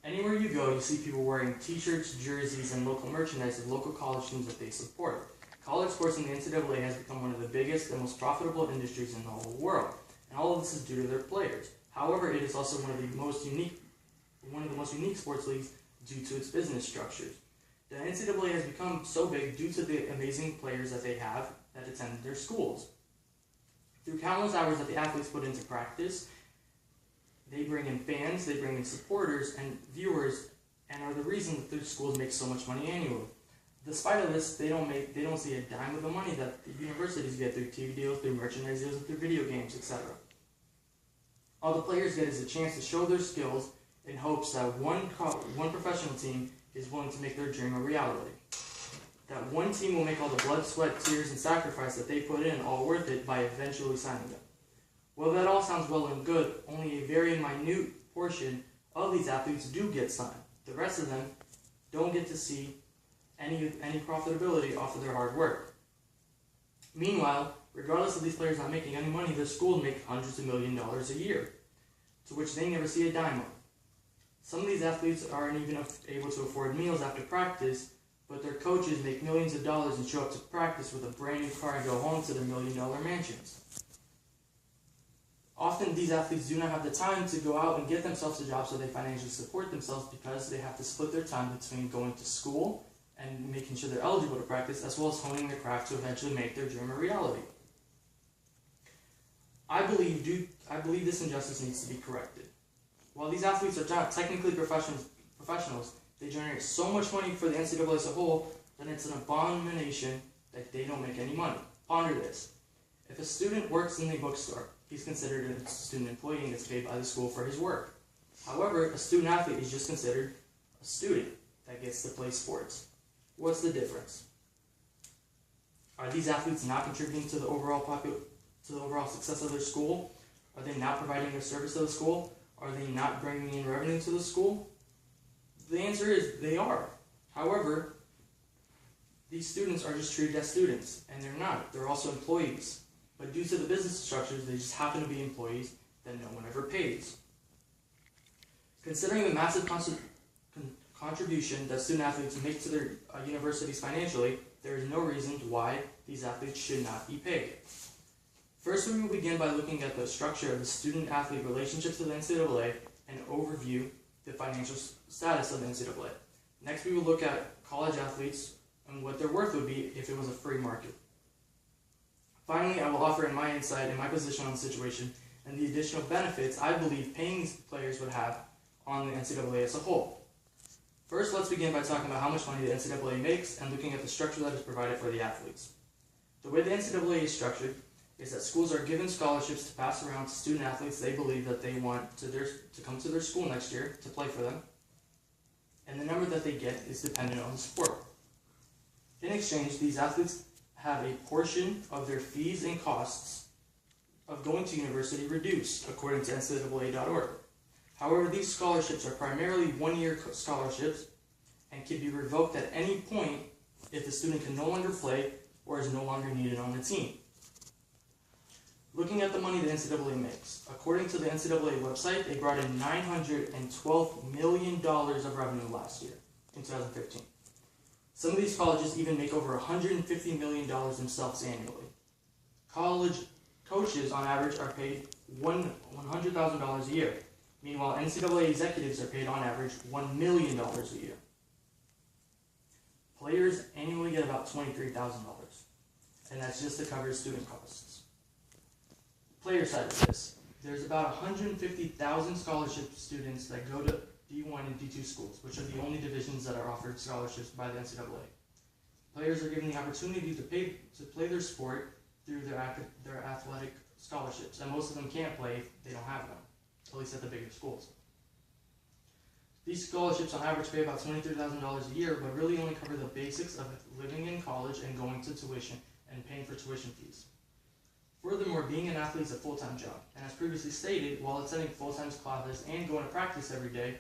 Anywhere you go, you see people wearing t-shirts, jerseys, and local merchandise of local college teams that they support. College sports in the NCAA has become one of the biggest and most profitable industries in the whole world, and all of this is due to their players. However, it is also one of the most unique sports leagues due to its business structures. The NCAA has become so big due to the amazing players that they have that attend their schools. Through countless hours that the athletes put into practice, they bring in fans, they bring in supporters and viewers, and are the reason that their schools make so much money annually. Despite of this, they don't see a dime of the money that the universities get through TV deals, through merchandise deals, through video games, etc. All the players get is a chance to show their skills in hopes that one professional team is willing to make their dream a reality. That one team will make all the blood, sweat, tears, and sacrifice that they put in all worth it by eventually signing them. Well, that all sounds well and good. Only a very minute portion of these athletes do get signed. The rest of them don't get to see any profitability off of their hard work. Meanwhile, regardless of these players not making any money, their schools make hundreds of millions of dollars a year, to which they never see a dime of. Some of these athletes aren't even able to afford meals after practice, but their coaches make millions of dollars and show up to practice with a brand new car and go home to their million-dollar mansions. Often these athletes do not have the time to go out and get themselves a job so they financially support themselves, because they have to split their time between going to school and making sure they're eligible to practice, as well as honing their craft to eventually make their dream a reality. I believe this injustice needs to be corrected. While these athletes are not technically professionals, they generate so much money for the NCAA as a whole that it's an abomination that they don't make any money. Ponder this. If a student works in a bookstore, he's considered a student employee and gets paid by the school for his work. However, a student athlete is just considered a student that gets to play sports. What's the difference? Are these athletes not contributing to the overall success of their school? Are they not providing a service to the school? Are they not bringing in revenue to the school? The answer is they are. However, these students are just treated as students, and they're not. They're also employees. But due to the business structures, they just happen to be employees that no one ever pays. Considering the massive contribution that student athletes make to their universities financially, there is no reason why these athletes should not be paid. First, we will begin by looking at the structure of the student-athlete relationship to the NCAA and overview the financial status of the NCAA. Next, we will look at college athletes and what their worth would be if it was a free market. Finally, I will offer in my insight and my position on the situation and the additional benefits I believe paying these players would have on the NCAA as a whole. First, let's begin by talking about how much money the NCAA makes and looking at the structure that is provided for the athletes. The way the NCAA is structured is that schools are given scholarships to pass around to student athletes they believe that they want to come to their school next year to play for them, and the number that they get is dependent on the sport. In exchange, these athletes have a portion of their fees and costs of going to university reduced, according to NCAA.org. However, these scholarships are primarily one-year scholarships and can be revoked at any point if the student can no longer play or is no longer needed on the team. Looking at the money the NCAA makes, according to the NCAA website, they brought in $912 million of revenue last year, in 2015. Some of these colleges even make over $150 million themselves annually. College coaches, on average, are paid $100,000 a year. Meanwhile, NCAA executives are paid, on average, $1 million a year. Players annually get about $23,000, and that's just to cover student costs. Player side of this, there's about 150,000 scholarship students that go to D1 and D2 schools, which are the only divisions that are offered scholarships by the NCAA. Players are given the opportunity to play their sport through their athletic scholarships, and most of them can't play if they don't have them, at least at the bigger schools. These scholarships on average pay about $23,000 a year, but really only cover the basics of living in college and going to tuition and paying for tuition fees. Furthermore, being an athlete is a full-time job, and as previously stated, while attending full-time classes and going to practice every day,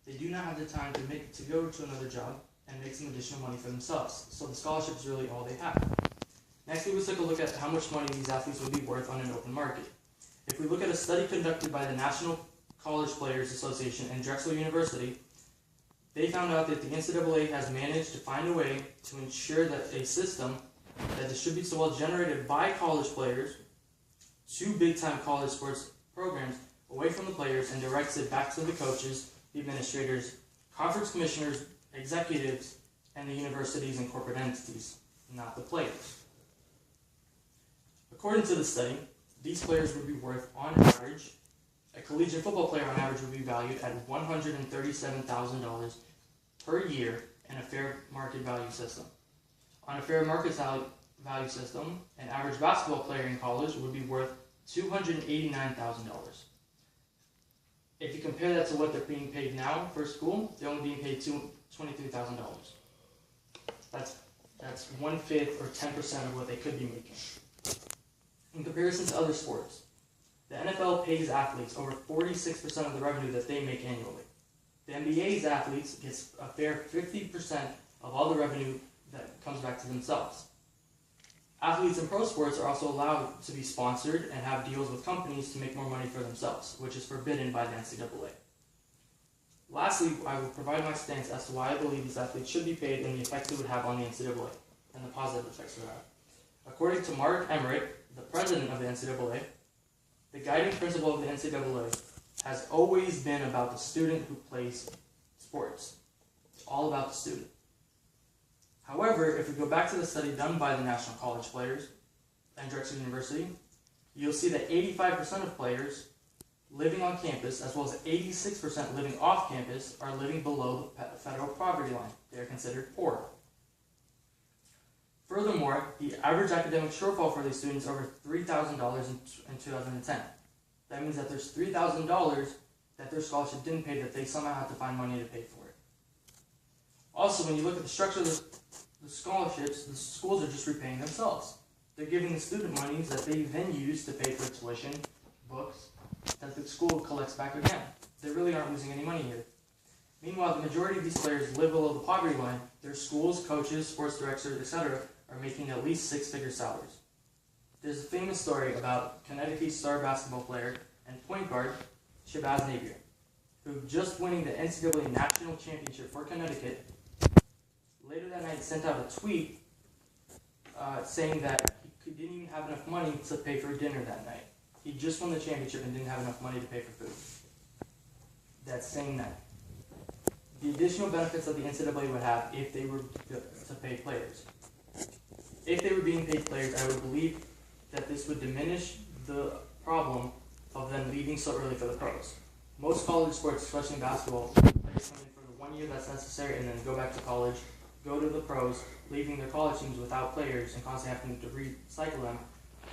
they do not have the time to go to another job and make some additional money for themselves, so the scholarship is really all they have. Next, we will take a look at how much money these athletes would be worth on an open market. If we look at a study conducted by the National College Players Association and Drexel University, they found out that the NCAA has managed to find a way to ensure that a system that distributes the wealth generated by college players to big-time college sports programs away from the players and directs it back to the coaches, the administrators, conference commissioners, executives, and the universities and corporate entities, not the players. According to the study, these players would be worth, on average, a collegiate football player on average would be valued at $137,000 per year in a fair market value system. On a fair market value system, an average basketball player in college would be worth $289,000. If you compare that to what they're being paid now for school, they're only being paid $23,000. That's 1/5 or 10% of what they could be making. In comparison to other sports, the NFL pays athletes over 46% of the revenue that they make annually. The NBA's athletes get a fair 50% of all the revenue that comes back to themselves. Athletes in pro sports are also allowed to be sponsored and have deals with companies to make more money for themselves, which is forbidden by the NCAA. Lastly, I will provide my stance as to why I believe these athletes should be paid and the effects it would have on the NCAA, and the positive effects it would have. According to Mark Emmert, the president of the NCAA, the guiding principle of the NCAA has always been about the student who plays sports. It's all about the student. However, if we go back to the study done by the National College Players and Drexel University, you'll see that 85% of players living on campus, as well as 86% living off campus, are living below the federal poverty line. They are considered poor. Furthermore, the average academic shortfall for these students is over $3,000 in 2010. That means that there's $3,000 that their scholarship didn't pay, that they somehow have to find money to pay for it. Also, when you look at the structure of the scholarships, the schools are just repaying themselves. They're giving the student monies that they then use to pay for tuition, books, that the school collects back again. They really aren't losing any money here. Meanwhile, the majority of these players live below the poverty line. Their schools, coaches, sports directors, etc. are making at least six-figure salaries. There's a famous story about Connecticut's star basketball player and point guard, Shabazz Napier, who just winning the NCAA National Championship for Connecticut, later that night sent out a tweet saying that he didn't even have enough money to pay for dinner that night. He just won the championship and didn't have enough money to pay for food that same night. The additional benefits that the NCAA would have if they were to pay players. If they were being paid players, I would believe that this would diminish the problem of them leaving so early for the pros. Most college sports, especially in basketball, players come in for the 1 year that's necessary and then go back to college, go to the pros, leaving their college teams without players and constantly having to recycle them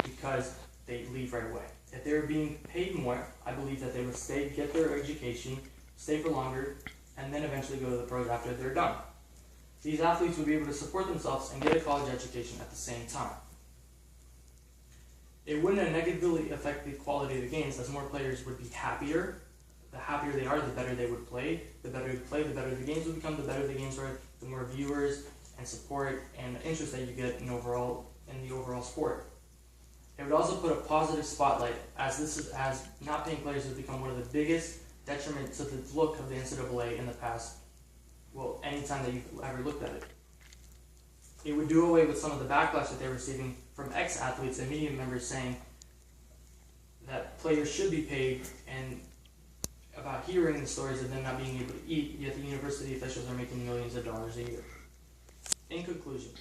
because they leave right away. If they were being paid more, I believe that they would stay, get their education, stay for longer, and then eventually go to the pros after they're done. These athletes would be able to support themselves and get a college education at the same time. It wouldn't negatively affect the quality of the games, as more players would be happier. The happier they are, the better they would play. The better you play, the better the games would become. The better the games are, the more viewers and support and interest that you get in the overall sport. It would also put a positive spotlight, as not paying players has become one of the biggest detriments to the look of the NCAA in the past. Well, anytime that you've ever looked at it. It would do away with some of the backlash that they're receiving from ex-athletes and media members saying that players should be paid, and about hearing the stories of them not being able to eat, yet the university officials are making millions of dollars a year. In conclusion,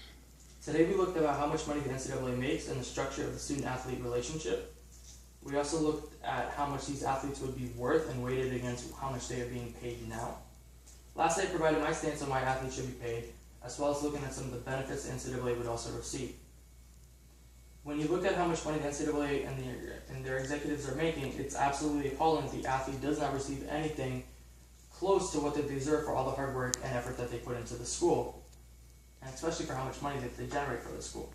today we looked about how much money the NCAA makes and the structure of the student-athlete relationship. We also looked at how much these athletes would be worth and weighted against how much they are being paid now. Lastly, I provided my stance on why athletes should be paid, as well as looking at some of the benefits the NCAA would also receive. When you look at how much money the NCAA and their executives are making, it's absolutely appalling that the athlete does not receive anything close to what they deserve for all the hard work and effort that they put into the school, and especially for how much money that they generate for the school.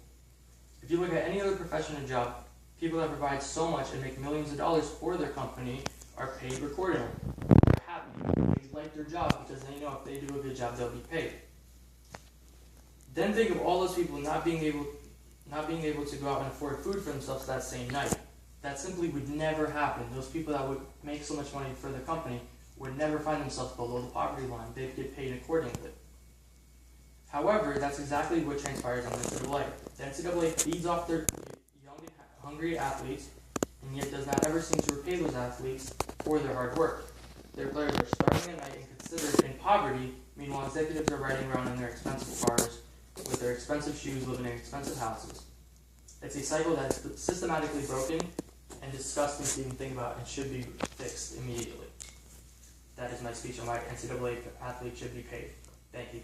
If you look at any other profession and job, people that provide so much and make millions of dollars for their company are paid accordingly. They're happy. They like their job because they know if they do a good job, they'll be paid. Then think of all those people not being able to go out and afford food for themselves that same night. that simply would never happen. Those people that would make so much money for the company would never find themselves below the poverty line. They'd get paid accordingly. However, that's exactly what transpires on the NCAA. The NCAA feeds off their young and hungry athletes, and yet does not ever seem to repay those athletes for their hard work. Their players are starving at night and considered in poverty. Meanwhile, executives are riding around in their expensive cars, with their expensive shoes, living in expensive houses. It's a cycle that is systematically broken and disgusting to even think about and should be fixed immediately. That is my speech on why NCAA athletes should be paid. Thank you.